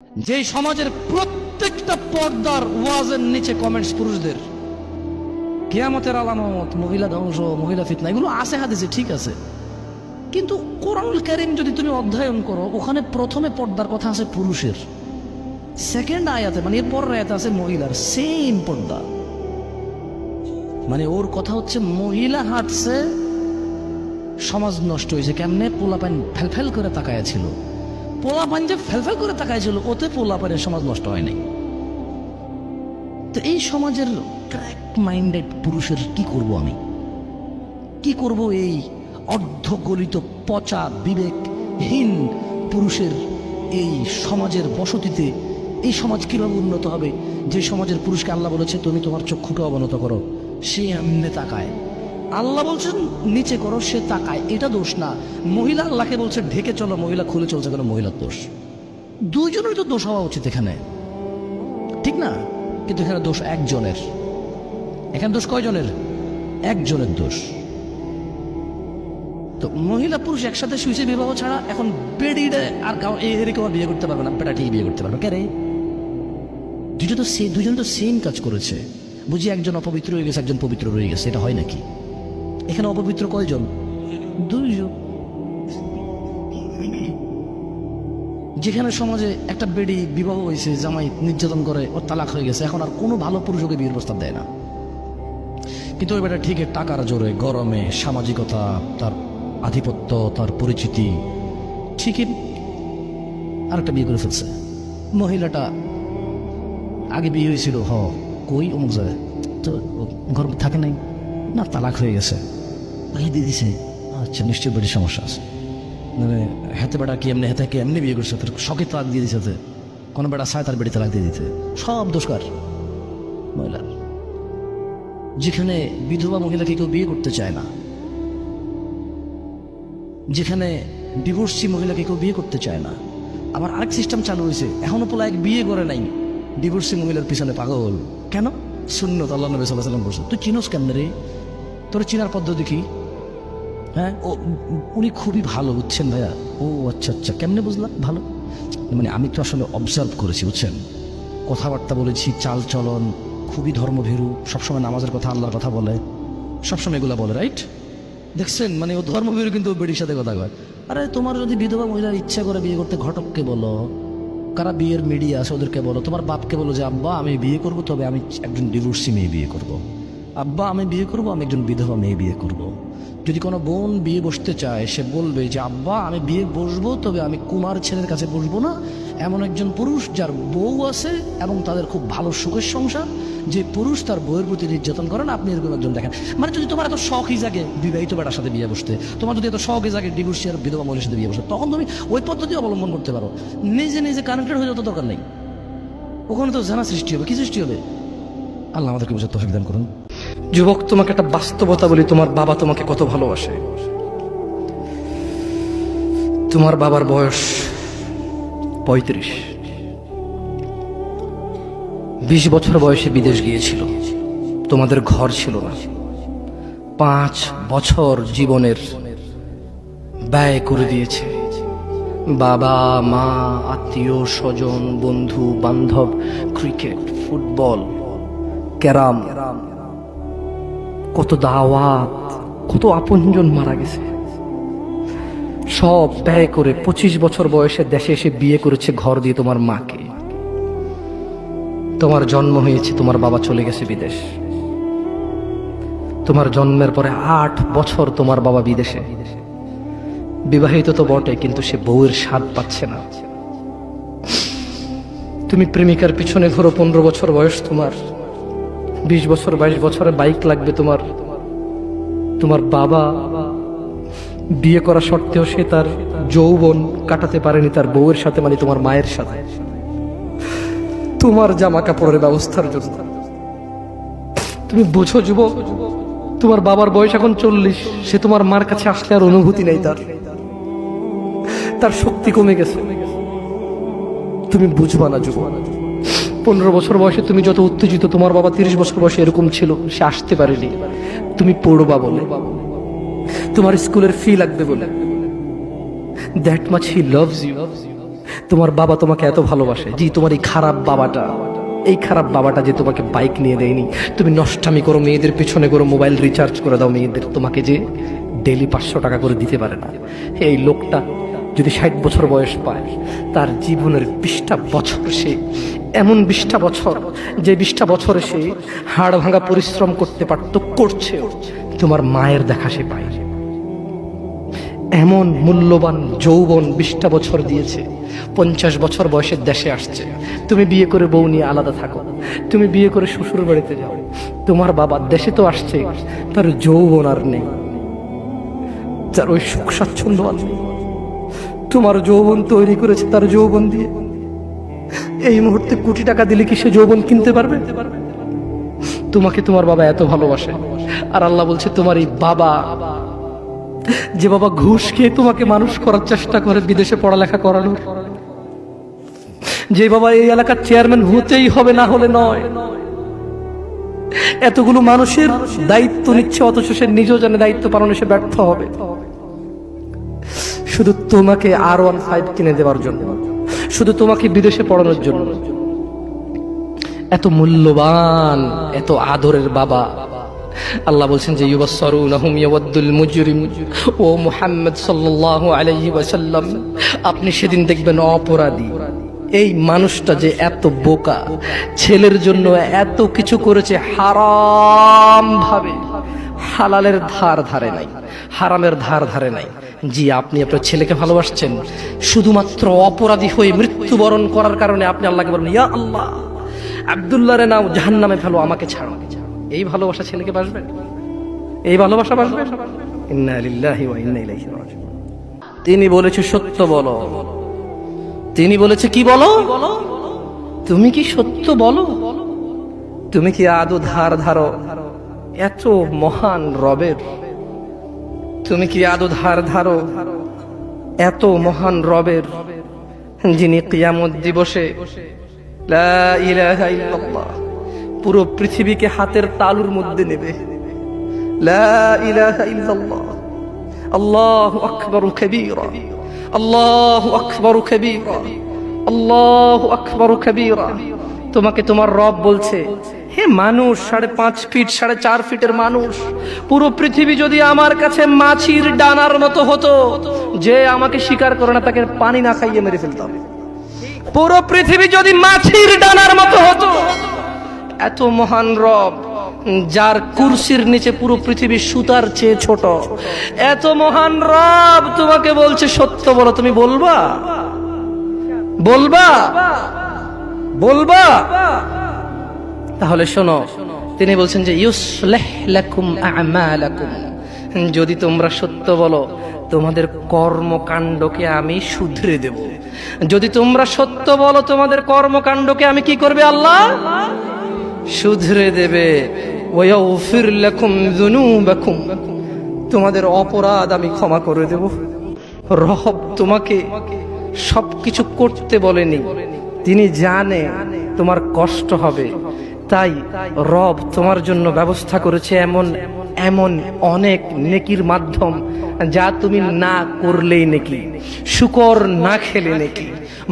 যে সমাজের প্রত্যেকটা পর্দার ওয়াজের নিচে কমেন্টস পুরুষদের, কিয়ামতের আলামত, মহিলা ধ্বংস, মহিলা ফিতনা, এগুলো আছে হাদিসে, ঠিক আছে। কিন্তু কোরআনুল কারীম যদি তুমি অধ্যয়ন করো, ওখানে প্রথমে পর্দার কথা আছে পুরুষের, সেকেন্ড আয়াতে মানে এর পরের আয়াতে আছে মহিলার, সেম পর্দা। মানে ওর কথা হচ্ছে মহিলা হাঁটছে, সমাজ নষ্ট হয়েছে কেমনে? পোলাপান ফেলফেল করে তাকায়া ছিল, পোলাপান যে ফেলফেল করে তাকায়া ছিল, ওতে পোলাপানের সমাজ নষ্ট হয় নাই। তো এই সমাজের ক্র্যাক মাইন্ডেড পুরুষের কি করব আমি? কি করব এই অর্ধগলিত পচা বিবেকহীন পুরুষের এই সমাজের বসতিতে? এই সমাজ কিভাবে উন্নত হবে যে সমাজের পুরুষকে আল্লাহ বলেছে তুমি তোমার চক্ষুকে অবনত করো, সে এমনি তাকায়। আল্লাহ বলছেন নিচে করো, সে তাকায়। এটা দোষ না। মহিলা আল্লাহকে বলছে ঢেকে চলো, মহিলা খুলে চলছে, কেন? মহিলার দোষ। দুইজনের তো দোষ হওয়া উচিত এখানে, ঠিক না? কিন্তু এখানে দোষ একজনের। এখানে দোষ কয়জনের? একজনের দোষ। তো মহিলা পুরুষ একসাথে শুয়েছে বিবাহ ছাড়া, এখন বেডিডে আর কেউ বিয়ে করতে পারবে না, বেটা ঠিক বিয়ে করতে পারবে কে রে? দুজন তো সেম কাজ করেছে। বুঝি একজন অপবিত্র হয়ে গেছে, একজন পবিত্র রয়ে গেছে, এটা হয় নাকি? এখানে অপবিত্র কয়জন? দুইজন। যেখানে সমাজে একটা বেডি বিবাহ হয়েছে, জামাই নির্যাতন করে, ওর তালাক হয়ে গেছে, এখন আর কোনো ভালো পুরুষ ওকে বিয়ের প্রস্তাব দেয় না। কিন্তু ওই বেটা ঠিকই টাকার জোরে, গরমে, সামাজিকতা, তার আধিপত্য, তার পরিচিতি, ঠিকই আরেকটা বিয়ে করে ফেলছে। মহিলাটা আগে বিয়ে হয়েছিল, কই অমুক জায়গায়, তো ঘর থাকে নাই না, তালাক হয়ে গেছে, বিয়ে দিয়ে দিছে। আচ্ছা, নিশ্চয়ই বেটির সমস্যা আছে। মানে হাতে বেটা কি এমনি, হাতে কি এমনি বিয়ে করছে, তোর শখে তালাক দিয়ে দিছে। কোনো বেটা চায় তার বেটি তালাক দিয়ে দিতে, সব দোষকার মহিলার। যেখানে বিধবা মহিলাকে কেউ বিয়ে করতে চায় না, যেখানে ডিভোর্সি মহিলাকে কেউ বিয়ে করতে চায় না। আবার আরেক সিস্টেম চালু হয়েছে, এখনো পোলা এক বিয়ে করে নাই, ডিভোর্সি মহিলার পিছনে পাগল। কেন? সুন্নত আল্লাহ নবী সাল্লাল্লাহু আলাইহি ওয়াসাল্লাম বলছে। তুই চিনোস কেমনে রে? তোর চিনার পদ্ধতি কি? হ্যাঁ, উনি খুবই ভালো, বুঝছেন ভাইয়া? ও আচ্ছা আচ্ছা, কেমনে বুঝলাম ভালো? মানে আমি তো আসলে অবজার্ভ করেছি, বুঝছেন, কথাবার্তা বলেছি, চাল চলন খুবই ধর্মভীরু, সবসময় নামাজের কথা, আল্লাহর কথা বলে, সবসময় এগুলা বলে, রাইট? দেখছেন, মানে ও ধর্মভীরু কিন্তু বেটির সাথে কথা কয়। আরে তোমার যদি বিধবা মহিলার ইচ্ছা করে বিয়ে করতে, ঘটককে বলো, কারা বিয়ের মিডিয়া আছে ওদেরকে বলো, তোমার বাপকে বলো যে আব্বা আমি বিয়ে করব, তবে আমি একজন ডিভোর্সি মেয়ে বিয়ে করব। আব্বা আমি বিয়ে করব, আমি একজন বিধবা মেয়ে বিয়ে করব। যদি কোনো বোন বিয়ে বসতে চায়, সে বলবে যে আব্বা আমি বিয়ে বসবো, তবে আমি কুমার ছেলের কাছে বসবো না। এমন একজন পুরুষ যার বউ আছে এবং তাদের খুব ভালো সুখের সংসার, যে পুরুষ তার বউয়ের প্রতি নির্যাতন করে না, আপনি এরকম একজন দেখেন। মানে যদি তোমার এত শখই জাগে বিবাহিত বেটার সাথে বিয়ে বসতে, তোমার যদি এত শখই জাগে ডিভোর্সি আর বিধবা মহিলার সাথে বিয়ে বসতে, তখন তুমি ওই পদ্ধতি অবলম্বন করতে পারো। নিজে নিজে কানেক্টেড হয়ে যাওয়ার দরকার নেই। ওখানে তো জানা সৃষ্টি হবে, কি সৃষ্টি হবে? আল্লাহ আমাদেরকে বুঝার তৌফিক দান করুন। যুবক, তোমাকে একটা বাস্তবতা বলি, তোমার বাবা তোমাকে কত ভালোবাসে। তোমার বাবার বয়স 35। 20 বছর বয়সে বিদেশ গিয়েছিল, তোমাদের ঘর ছিল না। 5 বছর জীবনের ব্যয় করে দিয়েছে। বাবা মা, আত্মীয় স্বজন, বন্ধু বান্ধব, ক্রিকেট, ফুটবল, ক্যারাম, কত দাওয়াত, কত আপনজন মারা গেছে। সব ব্যয় করে 25 বছর বয়সে দেশে এসে বিয়ে করেছে ঘর দিয়ে তোমার মাকে। তোমার জন্ম হয়েছে, তোমার বাবা চলে গেছে বিদেশ। তোমার জন্মের পরে 8 বছর তোমার বাবা বিদেশে। বিবাহিত তো বটে, কিন্তু সে বউয়ের স্বাদ পাচ্ছে না। তুমি প্রেমিকার পিছনে ঘোরো, 15 বছর বয়স তোমার। 20 বছর 22 বছরে বাইক লাগবে তোমার। তোমার বাবা বিয়ে করা সত্ত্বেও সে তার যৌবন কাটাতে পারেনি তার বউয়ের সাথে, মানে তোমার মায়ের সাথে, তোমার জামা কাপড়ের ব্যবস্থার জন্য। তুমি বুঝো যুবক, তোমার বাবার বয়স এখন 40, সে তোমার মার কাছে আসলে আর অনুভূতি নেই, তার শক্তি কমে গেছে। তুমি বুঝবা না যুবক। 15 বছর বয়সে তুমি যত উত্তেজিত, তোমার বাবা 30 বছর বয়সে এরকম ছিল, সে আসতে পারেনি। তুমি পড়বা বলে, তোমার স্কুলের ফি লাগবে বলে, that much he loves you. তোমার বাবা তোমাকে এত ভালোবাসে, জি তোমার এই খারাপ বাবাটা যে তোমাকে বাইক নিয়ে দেয়নি, তুমি নষ্টামি করো, মেয়েদের পিছনে করো, মোবাইল রিচার্জ করে দাও মেয়েদের, তোমাকে যে ডেলি 500 টাকা করে দিতে পারে না, এই লোকটা যদি 60 বছর বয়স পায়, তার জীবনের 20টা বছর সে এমন 20টা বছর, যে 20টা বছরে সে হাড় ভাঙা পরিশ্রম করতে পারত, করছে, তোমার মায়ের দেখা সে পায়। এমন মূল্যবান যৌবন 20টা বছর দিয়েছে, 50 বছর বয়সের দেশে আসছে, তুমি বিয়ে করে বউ নিয়ে আলাদা থাকো, তুমি বিয়ে করে শ্বশুর বাড়িতে যাও, তোমার বাবা দেশে তো আসছে, তার যৌবন আর নেই, তার ওই সুখ স্বাচ্ছন্দ্য আর নেই। তোমার যৌবন তৈরি করেছে তার যৌবন দিয়ে, এই মুহূর্তে কোটি টাকা দিলে কি সে যৌবন কিনতে পারবে? তোমাকে তোমার বাবা এত ভালোবাসে, আর আল্লাহ বলছে তোমার এই বাবা, যে বাবা ঘুষ খেয়ে তোমাকে মানুষ করার চেষ্টা করে বিদেশে পড়ালেখা করানোর, যে বাবা এই এলাকার চেয়ারম্যান হতেই হবে, না হলে নয়, এতগুলো মানুষের দায়িত্ব নিচ্ছে, অথচ সে নিজেও জানে দায়িত্ব পালনে সে ব্যর্থ হবে, শুধু তোমাকে R15 কিনে দেওয়ার জন্য, শুধু তোমাকে বিদেশে পড়ানোর জন্য। এত মূল্যবান, এত আদরের বাবা। আল্লাহ বলছেন যে ইউবাসসারুনাহুম ইয়াওয়াদ্দুল মুজরিম, ও মুহাম্মদ সাল্লাল্লাহু আলাইহি ওয়াসাল্লাম, আপনি সেদিন দেখবেন অপরাধী এই মানুষটা যে এত বোকা, ছেলের জন্য এত কিছু করেছে হারাম ভাবে, হালালের ধার ধারে নাই, হারামের ধার ধারে নাই। জি, আপনি আপনার ছেলেকে ভালোবাসছেন, শুধুমাত্র অপরাধী হয়ে মৃত্যুবরণ করার কারণে আপনি আল্লাহকে বলেন, ইয়া আল্লাহ, আব্দুল্লাহ রে নাও, জাহান্নামে ফেলো, আমাকে ছাড়ো। এই ভালোবাসা ছেলেকে বাসবে? এই ভালোবাসা বাসবে? ইন্না লিল্লাহি ওয়া ইন্না ইলাইহি রাজিউন। তিনি বলেছে সত্য বলো, তিনি বলেছে কি বলো? তুমি কি সত্য বলো? তুমি কি আদৌ ধার ধারো এত মহান রবের? তুমি কি আদৌ ধার ধারো এত মহান রবের, যিনি কিয়ামত দিবসে লা ইলাহা ইল্লাল্লাহ পুরো পৃথিবীকে হাতের তালুর মধ্যে নেবে। লা ইলাহা ইল্লাল্লাহ, আল্লাহু আকবার কাবীরা, আল্লাহু আকবার কাবীরা, আল্লাহু আকবার কাবীরা। তোমাকে তোমার রব বলছে, হে মানুষ, 5.5 ফিট 4.5 ফিটের মানুষ, পুরো পৃথিবী যদি আমার কাছে মাছির ডানার মতো হতো, যে আমাকে স্বীকার করে না তাকে পানি না খাইয়ে মেরে ফেলতাম। পুরো পৃথিবী যদি মাছির ডানার মতো হতো, এত মহান রব, যার কুরসির নিচে পুরো পৃথিবী সুতার চেয়ে ছোট, এত মহান রব তোমাকে বলছে সত্য বলো, তুমি বলবা? বলবা? বলবা? তাহলে শোনো, তিনি বলছেন যে ইউসলিহ লাকুম আ'মালাকুম, যদি তোমরা সত্য বলো তোমাদের কর্মকাণ্ডকে আমি শুধরে দেব। যদি তোমরা সত্য বলো তোমাদের কর্মকাণ্ডকে আমি কি করবে? আল্লাহ শুধরে দেবে। ওয়াগফির লাকুম যুনুবাকুম, তোমাদের অপরাধ আমি ক্ষমা করে দেব। রব তোমাকে সবকিছু করতে বলেনি, তিনি জানে তোমার কষ্ট হবে, তাই রব তোমার জন্য ব্যবস্থা করেছে এমন এমন অনেক নেকির মাধ্যম, যা তুমি না করলেই নেকি। শুকর না খেলে নেকি,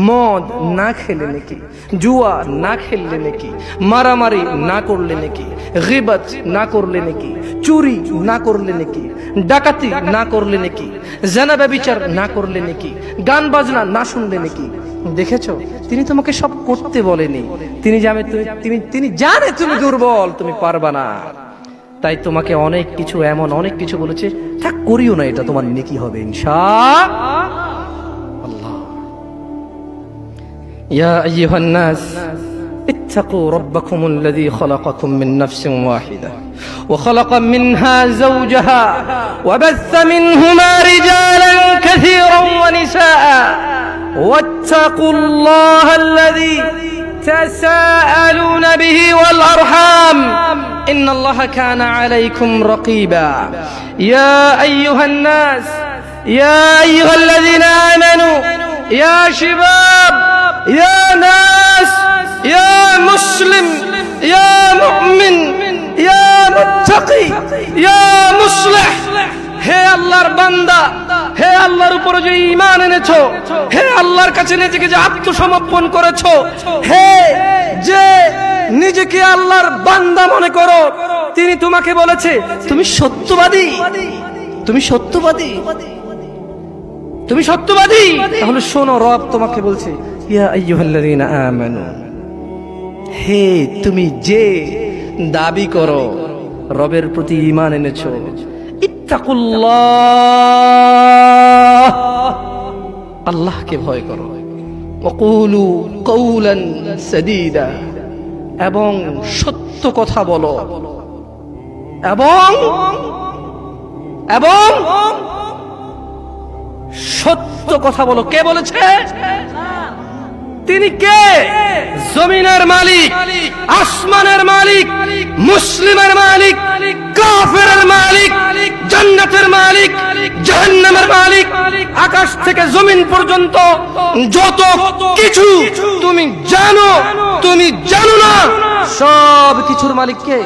মদ না খেলে নেকি, জুয়া না খেললে নেকি, মারামারি না করলে নেকি, গীবত না করলে নেকি, চুরি না করলে নেকি, ডাকাতি না করলে নেকি, জিনা ব্যভিচার না করলে নেকি, গান বাজনা না শুনলে নেকি। দেখেছো, তিনি তোমাকে সব করতে বলেনি, তিনি জানে তুমি দুর্বল, তুমি পারবা না, তাই তোমাকে অনেক কিছু এমন অনেক কিছু বলেছে, থাক করিও না, এটা তোমার নেকি হবে ইনশাআল্লাহ। ইয়া আইয়ুহান নাস ইত্তাকু রাব্বাকুমুল্লাযী খালাকাকুম মিন নাফসিন ওয়াহিদা ওয়া খালাকা মিনহা যাওজাহা ওয়া বাসসা মিনহুমা রিজালান কাসীরান ওয়া নিসাআ ওয়াত্তাকুল্লাহাল্লাযী تساءلون به والأرحام إن الله كان عليكم رقيبا يا أيها الناس يا أيها الذين آمنوا يا شباب يا ناس يا مسلم يا مؤمن يا متقي يا مصلح হে আল্লাহর বান্দা, হে আল্লাহর উপরে যে ঈমান এনেছো, হে আল্লাহর কাছে নিজেকে যে আত্মসমর্পণ করেছো, হে যে নিজেকে আল্লাহর বান্দা মনে করো, তিনি তোমাকে বলেছে তুমি সত্যবাদী, তুমি সত্যবাদী, তুমি সত্যবাদী। তাহলে শোনো, রব তোমাকে বলছে ইয়া আইয়ুহাল্লাযীনা আমানু, হে তুমি যে দাবি করো রবের প্রতি ঈমান এনেছো, ইত্তাকুল্লাহ, আল্লাহকে ভয় করো, ওয়াকুলু কওলান সাদীদা, এবং সত্য কথা বলো, এবং এবং সত্য কথা বলো। কে বলেছে? তিনি কে? জমিনের মালিক, আসমানের মালিক, মুসলিমের মালিক, কাফেরের মালিক, জান্নাতের মালিক, জাহান্নামের মালিক, আকাশ থেকে জমিন পর্যন্ত যত কিছু তুমি জানো, তুমি জানো না, সব কিছুর মালিক কে?